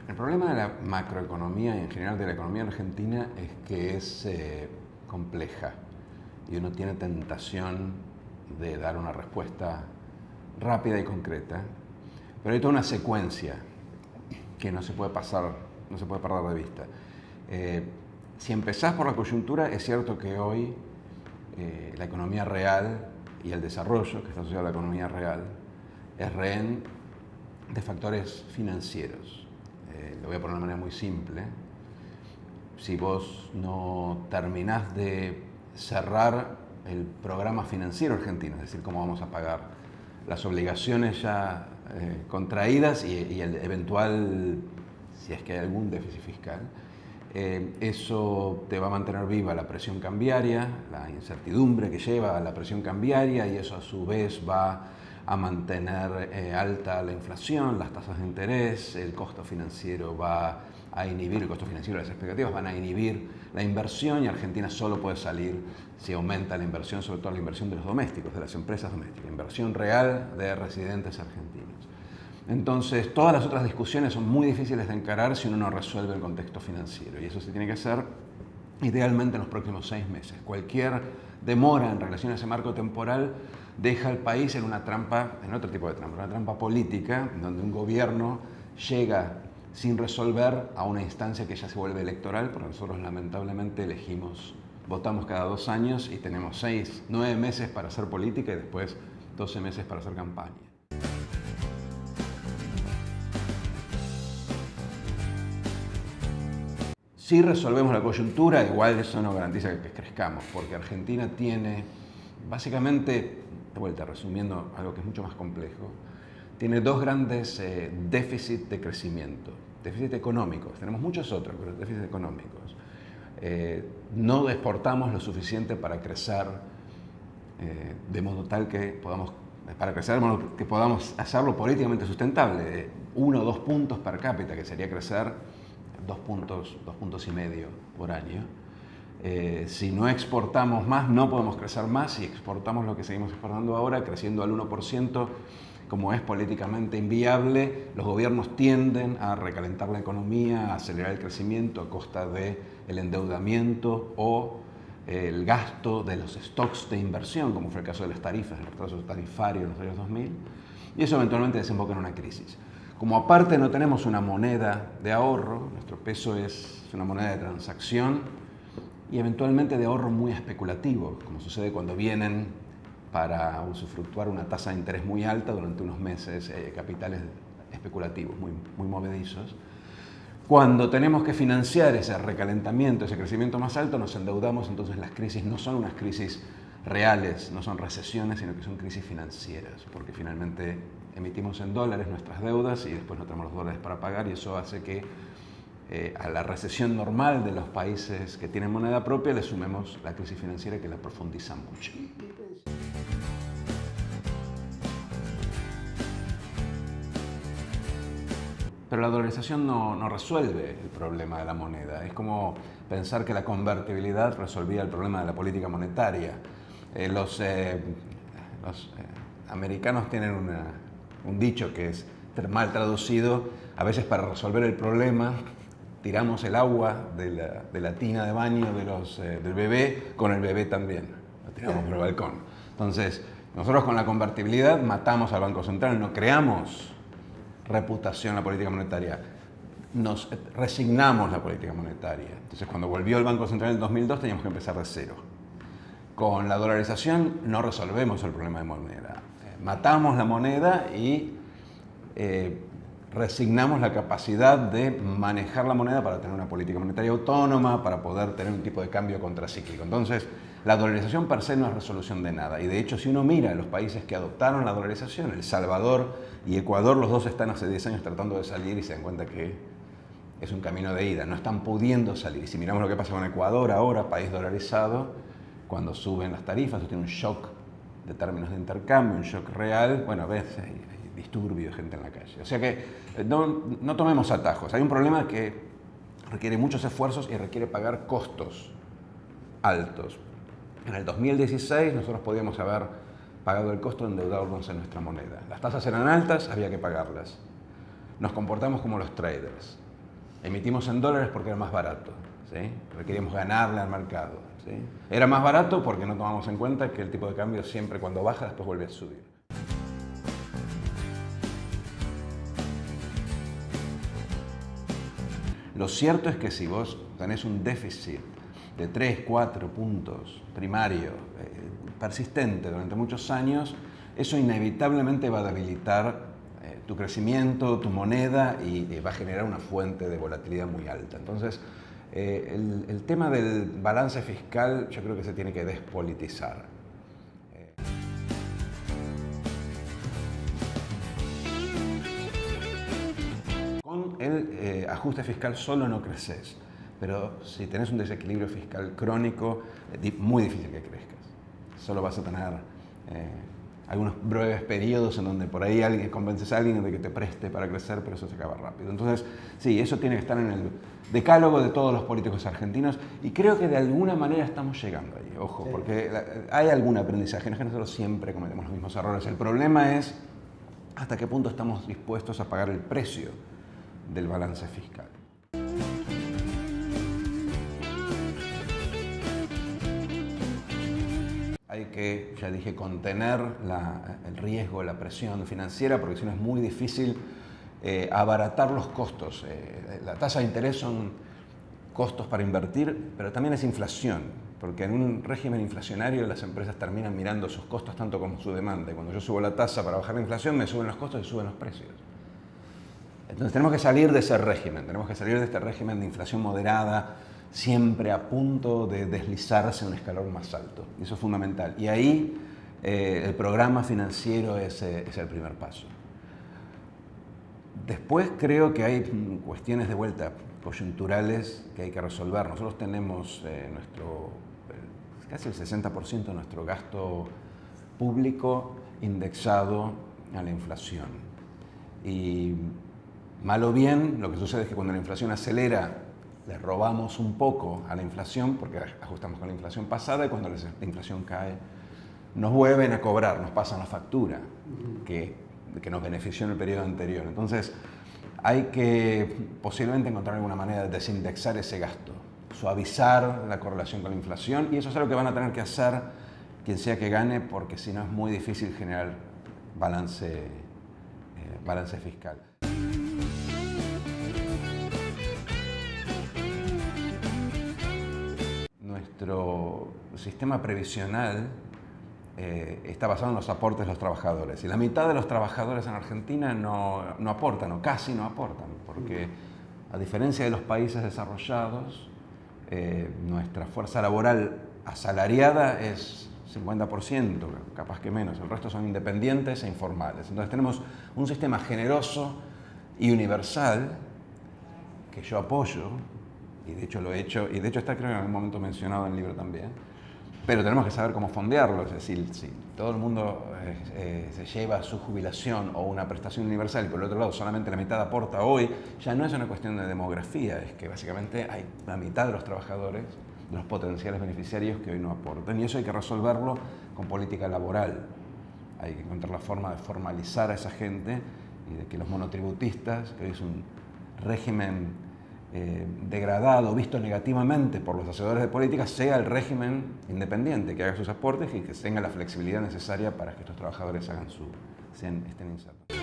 El problema de la macroeconomía y en general de la economía argentina es que es compleja y uno tiene tentación de dar una respuesta rápida y concreta, pero hay toda una secuencia que no se puede pasar, no se puede perder de vista. Si empezás por la coyuntura, es cierto que hoy la economía real y el desarrollo que está asociado a la economía real es rehén de factores financieros. Lo voy a poner de una manera muy simple. Si vos no terminás de cerrar el programa financiero argentino, es decir, cómo vamos a pagar las obligaciones ya contraídas y el eventual, si es que hay algún déficit fiscal, eso te va a mantener viva la presión cambiaria, la incertidumbre que lleva a la presión cambiaria, y eso a su vez va a mantener alta la inflación, las tasas de interés, el costo financiero va a inhibir, el costo financiero, las expectativas van a inhibir la inversión, y Argentina solo puede salir si aumenta la inversión, sobre todo la inversión de los domésticos, de las empresas domésticas, inversión real de residentes argentinos. Entonces, todas las otras discusiones son muy difíciles de encarar si uno no resuelve el contexto financiero, y eso se tiene que hacer idealmente en los próximos 6 meses. Cualquier demora en relación a ese marco temporal deja al país en una trampa, en otro tipo de trampa, una trampa política, donde un gobierno llega sin resolver a una instancia que ya se vuelve electoral, porque nosotros lamentablemente elegimos, votamos cada 2 años y tenemos 6, 9 meses para hacer política y después 12 meses para hacer campaña. Si resolvemos la coyuntura, igual eso no garantiza que crezcamos, porque Argentina tiene, básicamente, de vuelta, resumiendo algo que es mucho más complejo, tiene 2 grandes déficits de crecimiento. Déficit económicos, tenemos muchos otros, pero déficits económicos. No exportamos lo suficiente para crecer de modo tal que podamos, hacerlo políticamente sustentable. 1 o 2 puntos per cápita, que sería crecer 2 puntos y medio por año. Si no exportamos más, no podemos crecer más. Si exportamos lo que seguimos exportando ahora, creciendo al 1%, como es políticamente inviable, los gobiernos tienden a recalentar la economía, a acelerar el crecimiento a costa del endeudamiento o el gasto de los stocks de inversión, como fue el caso de las tarifas, el retraso tarifario en los años 2000, y eso eventualmente desemboca en una crisis. Como aparte no tenemos una moneda de ahorro, nuestro peso es una moneda de transacción y eventualmente de ahorro muy especulativo, como sucede cuando vienen para usufructuar una tasa de interés muy alta durante unos meses, capitales especulativos muy movedizos. Cuando tenemos que financiar ese recalentamiento, ese crecimiento más alto, nos endeudamos, entonces las crisis no son unas crisis reales, no son recesiones, sino que son crisis financieras, porque finalmente emitimos en dólares nuestras deudas y después no tenemos los dólares para pagar, y eso hace que a la recesión normal de los países que tienen moneda propia le sumemos la crisis financiera, que la profundiza mucho. Pero la dolarización no resuelve el problema de la moneda. Es como pensar que la convertibilidad resolvía el problema de la política monetaria. Los americanos tienen un dicho que es mal traducido: a veces para resolver el problema tiramos el agua de la tina de baño del bebé con el bebé también, lo tiramos por el balcón. Entonces, nosotros con la convertibilidad matamos al Banco Central, no creamos reputación en la política monetaria, nos resignamos la política monetaria. Entonces, cuando volvió el Banco Central en el 2002 teníamos que empezar de cero. Con la dolarización no resolvemos el problema de moneda. Matamos la moneda y resignamos la capacidad de manejar la moneda para tener una política monetaria autónoma, para poder tener un tipo de cambio contracíclico. Entonces, la dolarización per se no es resolución de nada. Y de hecho, si uno mira los países que adoptaron la dolarización, El Salvador y Ecuador, los dos están hace 10 años tratando de salir y se dan cuenta que es un camino de ida, no están pudiendo salir. Y si miramos lo que pasa con Ecuador ahora, país dolarizado, cuando suben las tarifas, tiene un shock de términos de intercambio, un shock real, bueno, a veces hay disturbio de gente en la calle. O sea que no tomemos atajos. Hay un problema que requiere muchos esfuerzos y requiere pagar costos altos. En el 2016 nosotros podíamos haber pagado el costo de endeudarnos en nuestra moneda. Las tasas eran altas, había que pagarlas. Nos comportamos como los traders. emitimos en dólares porque era más barato, ¿sí? Porque queríamos ganarle al mercado, ¿sí? Era más barato porque no tomamos en cuenta que el tipo de cambio siempre cuando baja después vuelve a subir. Lo cierto es que si vos tenés un déficit de 3, 4 puntos primario persistente durante muchos años, eso inevitablemente va a debilitar tu crecimiento, tu moneda y va a generar una fuente de volatilidad muy alta. Entonces, el tema del balance fiscal yo creo que se tiene que despolitizar. Con el ajuste fiscal solo no creces, pero si tenés un desequilibrio fiscal crónico, es muy difícil que crezcas. Solo vas a tener algunos breves periodos en donde por ahí convences a alguien de que te preste para crecer, pero eso se acaba rápido. Entonces, sí, eso tiene que estar en el decálogo de todos los políticos argentinos y creo que de alguna manera estamos llegando ahí, ojo, sí. Porque hay algún aprendizaje, no es que nosotros siempre cometemos los mismos errores. El problema es hasta qué punto estamos dispuestos a pagar el precio del balance fiscal. Hay que, ya dije, contener el riesgo, la presión financiera, porque si no es muy difícil abaratar los costos. La tasa de interés son costos para invertir, pero también es inflación, porque en un régimen inflacionario las empresas terminan mirando sus costos tanto como su demanda. Y cuando yo subo la tasa para bajar la inflación, me suben los costos y suben los precios. Entonces tenemos que salir de ese régimen, tenemos que salir de este régimen de inflación moderada, siempre a punto de deslizarse un escalón más alto. Y eso es fundamental. Y ahí el programa financiero es el primer paso. Después creo que hay cuestiones de vuelta coyunturales que hay que resolver. Nosotros tenemos casi el 60% de nuestro gasto público indexado a la inflación. Y mal o bien, lo que sucede es que cuando la inflación acelera, le robamos un poco a la inflación porque ajustamos con la inflación pasada y cuando la inflación cae, nos vuelven a cobrar, nos pasan la factura que nos benefició en el periodo anterior. Entonces, hay que posiblemente encontrar alguna manera de desindexar ese gasto, suavizar la correlación con la inflación y eso es algo que van a tener que hacer quien sea que gane porque si no es muy difícil generar balance fiscal. Nuestro sistema previsional está basado en los aportes de los trabajadores y la mitad de los trabajadores en Argentina no aportan o casi no aportan porque a diferencia de los países desarrollados nuestra fuerza laboral asalariada es 50%, capaz que menos, el resto son independientes e informales. Entonces tenemos un sistema generoso y universal que yo apoyo y de hecho lo he hecho, y de hecho está creo que en algún momento mencionado en el libro también, pero tenemos que saber cómo fondearlo, es decir, si todo el mundo se lleva su jubilación o una prestación universal y por el otro lado solamente la mitad aporta hoy, ya no es una cuestión de demografía, es que básicamente hay la mitad de los trabajadores, de los potenciales beneficiarios que hoy no aportan y eso hay que resolverlo con política laboral, hay que encontrar la forma de formalizar a esa gente y de que los monotributistas, que hoy es un régimen degradado, visto negativamente por los hacedores de política, sea el régimen independiente, que haga sus aportes y que tenga la flexibilidad necesaria para que estos trabajadores estén insertos.